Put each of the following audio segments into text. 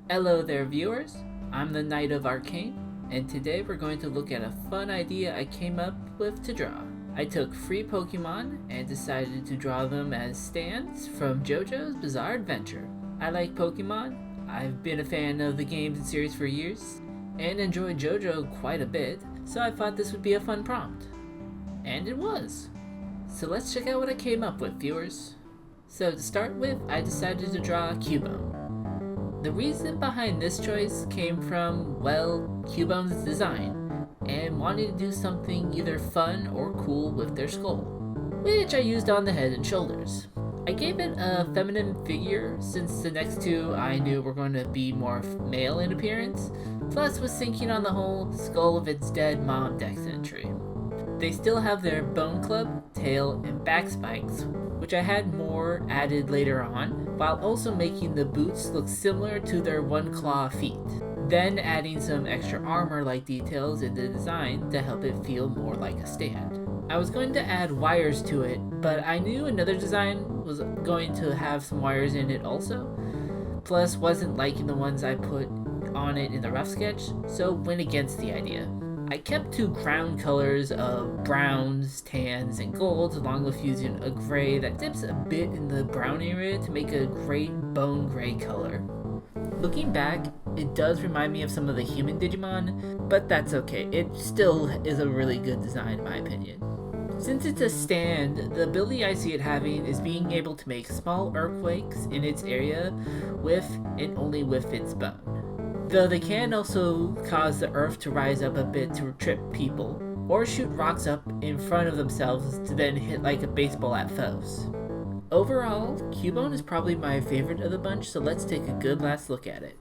Hello there viewers, I'm the Knight of Arcane, and today we're going to look at a fun idea I came up with to draw. I took free Pokemon and decided to draw them as stands from JoJo's Bizarre Adventure. I like Pokemon, I've been a fan of the games and series for years, and enjoyed JoJo quite a bit, so I thought this would be a fun prompt. And it was! So let's check out what I came up with, viewers. So to start with, I decided to draw Cubone. The reason behind this choice came from, well, Cubone's design, and wanting to do something either fun or cool with their skull, which I used on the head and shoulders. I gave it a feminine figure since the next two I knew were going to be more male in appearance, plus was thinking on the whole skull of its dead mom dex entry. They still have their bone club, tail, and back spikes, which I had more added later on, while also making the boots look similar to their one claw feet. Then adding some extra armor-like details in the design to help it feel more like a stand. I was going to add wires to it, but I knew another design was going to have some wires in it also, plus wasn't liking the ones I put on it in the rough sketch, so went against the idea. I kept two ground colors of browns, tans, and golds, along with using a gray that dips a bit in the brown area to make a great bone gray color. Looking back, it does remind me of some of the human Digimon, but that's okay, it still is a really good design in my opinion. Since it's a stand, the ability I see it having is being able to make small earthquakes in its area with and only with its bone. Though they can also cause the earth to rise up a bit to trip people, or shoot rocks up in front of themselves to then hit like a baseball at foes. Overall, Cubone is probably my favorite of the bunch, so let's take a good last look at it.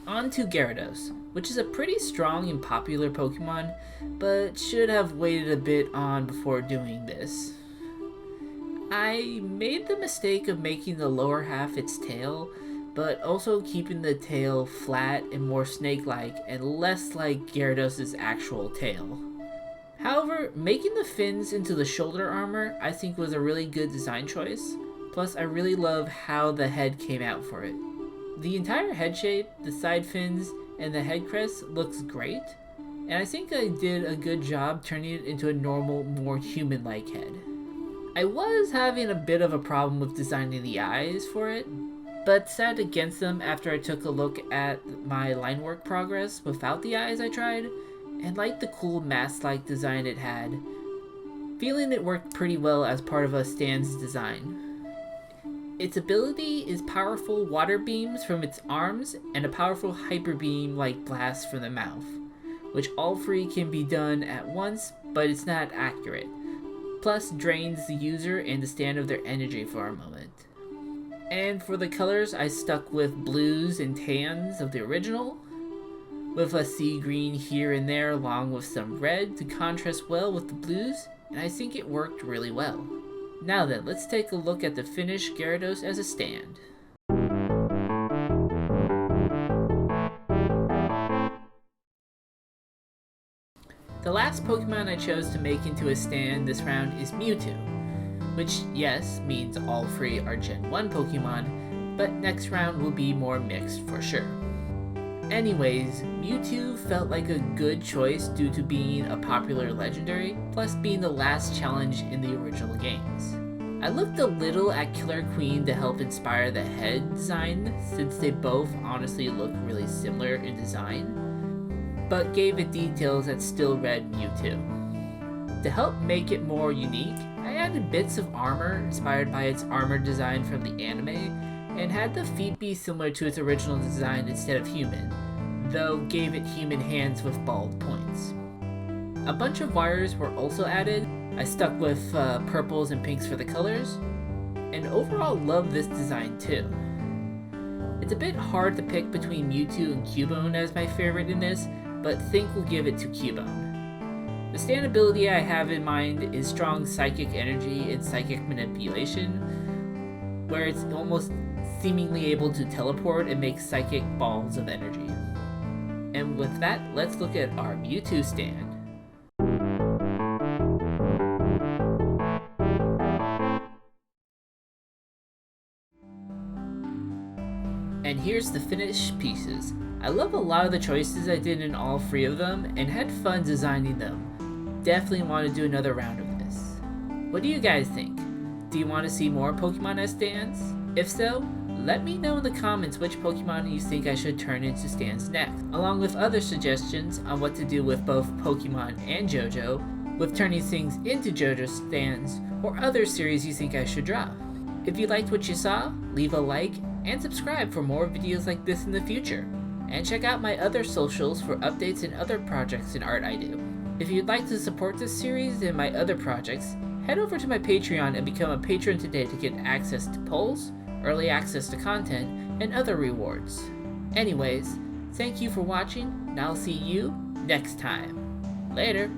On to Gyarados, which is a pretty strong and popular Pokemon, but should have waited a bit on before doing this. I made the mistake of making the lower half its tail, but also keeping the tail flat and more snake-like and less like Gyarados' actual tail. However, making the fins into the shoulder armor I think was a really good design choice, plus I really love how the head came out for it. The entire head shape, the side fins, and the head crest looks great, and I think I did a good job turning it into a normal, more human-like head. I was having a bit of a problem with designing the eyes for it, but set against them after I took a look at my line work progress without the eyes I tried, and liked the cool mask-like design it had, feeling it worked pretty well as part of a stand's design. Its ability is powerful water beams from its arms and a powerful hyper beam like blast from the mouth, which all three can be done at once, but it's not accurate. Plus drains the user and the stand of their energy for a moment. And for the colors, I stuck with blues and tans of the original, with a sea green here and there along with some red to contrast well with the blues, and I think it worked really well. Now then, let's take a look at the finished Gyarados as a stand. The last Pokemon I chose to make into a stand this round is Mewtwo, which yes, means all three are Gen 1 Pokemon, but next round will be more mixed for sure. Anyways, Mewtwo felt like a good choice due to being a popular legendary, plus being the last challenge in the original games. I looked a little at Killer Queen to help inspire the head design, since they both honestly look really similar in design, but gave it details that still read Mewtwo. To help make it more unique, I added bits of armor inspired by its armor design from the anime, and had the feet be similar to its original design instead of human, though gave it human hands with bald points. A bunch of wires were also added. I stuck with purples and pinks for the colors, and overall love this design too. It's a bit hard to pick between Mewtwo and Cubone as my favorite in this, but think we'll give it to Cubone. The stand ability I have in mind is strong psychic energy and psychic manipulation, where it's almost seemingly able to teleport and make psychic balls of energy. And with that, let's look at our Mewtwo stand. And here's the finished pieces. I love a lot of the choices I did in all 3 of them and had fun designing them. Definitely want to do another round of this. What do you guys think? Do you want to see more Pokemon as stands? If so, let me know in the comments which Pokemon you think I should turn into stands next, along with other suggestions on what to do with both Pokemon and JoJo, with turning things into JoJo stands, or other series you think I should draw. If you liked what you saw, leave a like and subscribe for more videos like this in the future. And check out my other socials for updates and other projects and art I do. If you'd like to support this series and my other projects, head over to my Patreon and become a patron today to get access to polls, early access to content, and other rewards. Anyways, thank you for watching, and I'll see you next time. Later!